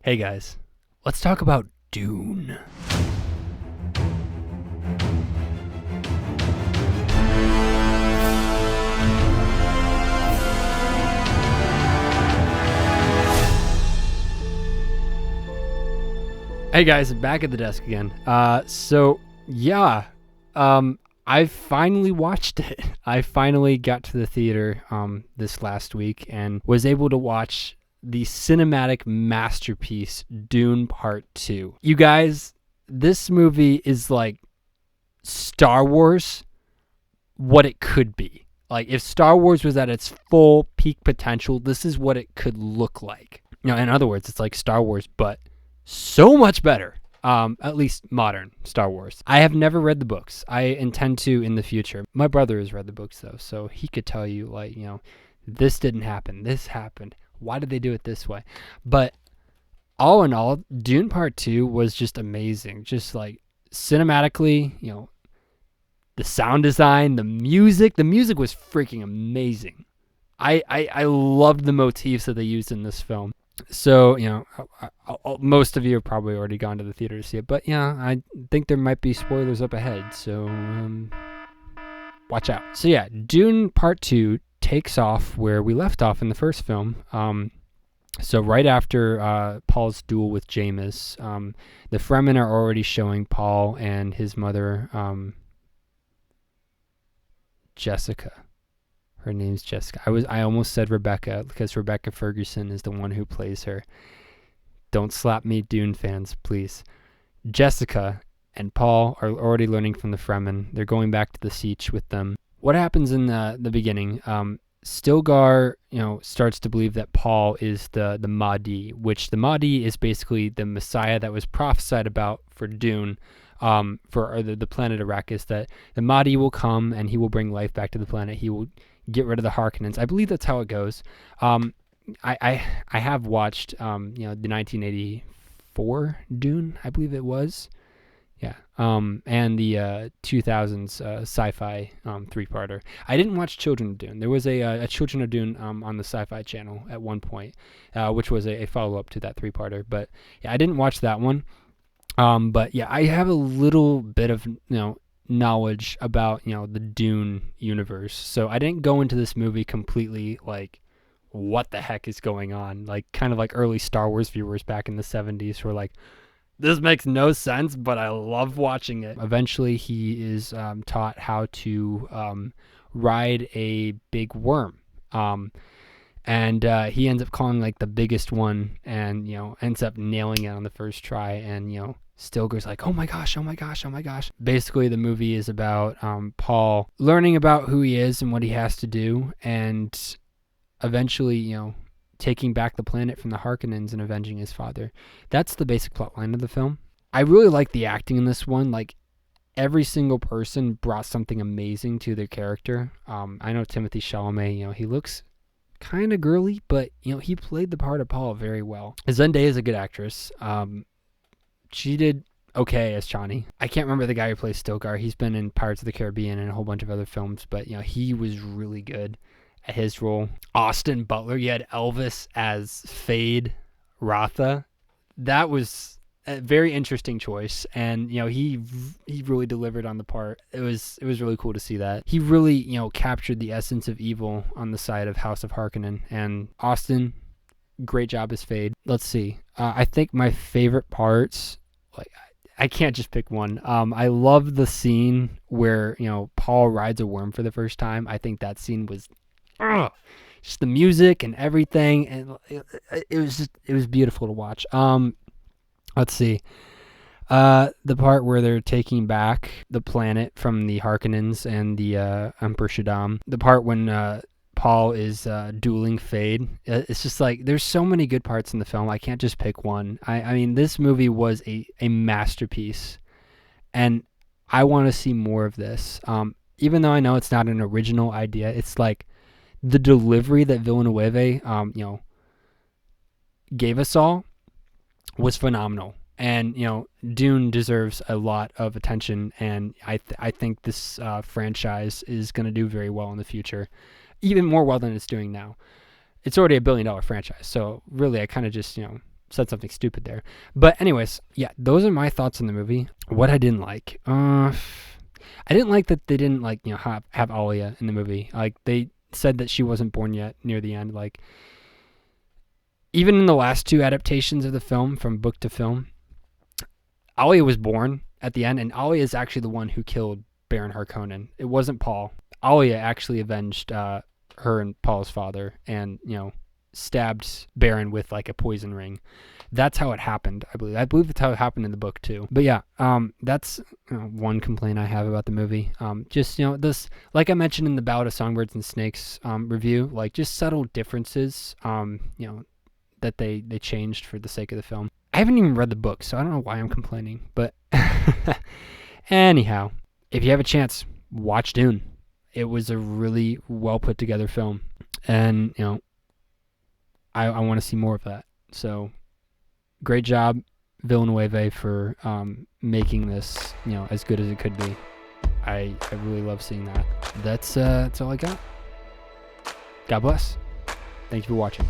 Hey guys, let's talk about Dune. Hey guys, back at the desk again. I finally watched it. I finally got to the theater this last week and was able to watch the cinematic masterpiece Dune Part 2. You guys, this movie is like Star Wars, what it could be. Like if Star Wars was at its full peak potential, this is what it could look like. You know, in other words, it's like Star Wars, but so much better. At least modern Star Wars. I have never read the books. I intend to in the future. My brother has read the books though, so he could tell you like, you know, this didn't happen. This happened. Why did they do it this way? But all in all, Dune Part 2 was just amazing. Just like cinematically, you know, the sound design, the music was freaking amazing. I loved the motifs that they used in this film. So, you know, most of you have probably already gone to the theater to see it. But, yeah, I think there might be spoilers up ahead. So, watch out. So, yeah, Dune Part 2 takes off where we left off in the first film. So right after Paul's duel with Jameis, the Fremen are already showing Paul and his mother, Jessica. Her name's Jessica. I almost said Rebecca because Rebecca Ferguson is the one who plays her. Don't slap me, Dune fans, please. Jessica and Paul are already learning from the Fremen. They're going back to the siege with them. What happens in the beginning? Stilgar, you know, starts to believe that Paul is the Mahdi, which the Mahdi is basically the Messiah that was prophesied about for Dune. For the planet Arrakis, that the Mahdi will come and he will bring life back to the planet. He will get rid of the Harkonnens. I believe that's how it goes. I have watched the 1984 Dune, I believe it was. Yeah. And the 2000s sci-fi three-parter. I didn't watch Children of Dune. There was a Children of Dune on the Sci-Fi Channel at one point, which was a follow-up to that three-parter. But yeah, I didn't watch that one. But yeah, I have a little bit of, knowledge about, the Dune universe. So I didn't go into this movie completely like, what the heck is going on? Like, kind of like early Star Wars viewers back in the 70s who were like, this makes no sense, but I love watching it. Eventually, he is taught how to ride a big worm. And he ends up calling like the biggest one and, ends up nailing it on the first try. And, Stilgar's like, oh my gosh. Basically, the movie is about Paul learning about who he is and what he has to do. And eventually, taking back the planet from the Harkonnens and avenging his father. That's the basic plot line of the film. I really like the acting in this one. Like, every single person brought something amazing to their character. I know Timothée Chalamet, he looks kind of girly, but he played the part of Paul very well. Zendaya is a good actress. She did okay as Chani. I can't remember the guy who plays Stilgar. He's been in Pirates of the Caribbean and a whole bunch of other films, but he was really good at his role. Austin Butler, you had Elvis as Fade Ratha. That was a very interesting choice, and he really delivered on the part. It was really cool to see that. He really captured the essence of evil on the side of House of Harkonnen, and Austin, great job as Fade. Let's see. I think my favorite parts, like I can't just pick one. I love the scene where Paul rides a worm for the first time. I think that scene was just the music and everything, and it was beautiful to watch. Let's see. The part where they're taking back the planet from the Harkonnens and the Emperor Shaddam. The part when Paul is dueling Fade. It's just like there's so many good parts in the film. I can't just pick one. I mean, this movie was a masterpiece, and I want to see more of this. Even though I know it's not an original idea, it's like the delivery that Villeneuve, gave us all was phenomenal. And, Dune deserves a lot of attention, and I think this franchise is going to do very well in the future, even more well than it's doing now. It's already $1 billion franchise, so really I kind of just, said something stupid there. But anyways, yeah, those are my thoughts on the movie. What I didn't like, I didn't like that they didn't like have Alia in the movie. Like they said that she wasn't born yet near the end. Like even in the last two adaptations of the film, from book to film, Alia was born at the end, and Alia is actually the one who killed Baron Harkonnen. It wasn't Paul. Alia actually avenged her and Paul's father, and stabbed Baron with like a poison ring. That's how it happened, I believe. I believe that's how it happened in the book too. But yeah, that's one complaint I have about the movie. Just this, like I mentioned in the Ballad of Songbirds and Snakes review, like just subtle differences. That they changed for the sake of the film. I haven't even read the book, so I don't know why I'm complaining. But anyhow, if you have a chance, watch Dune. It was a really well put together film, and I want to see more of that. So great job, Villeneuve, for making this as good as it could be. I really love seeing that. That's all I got. God bless. Thank you for watching.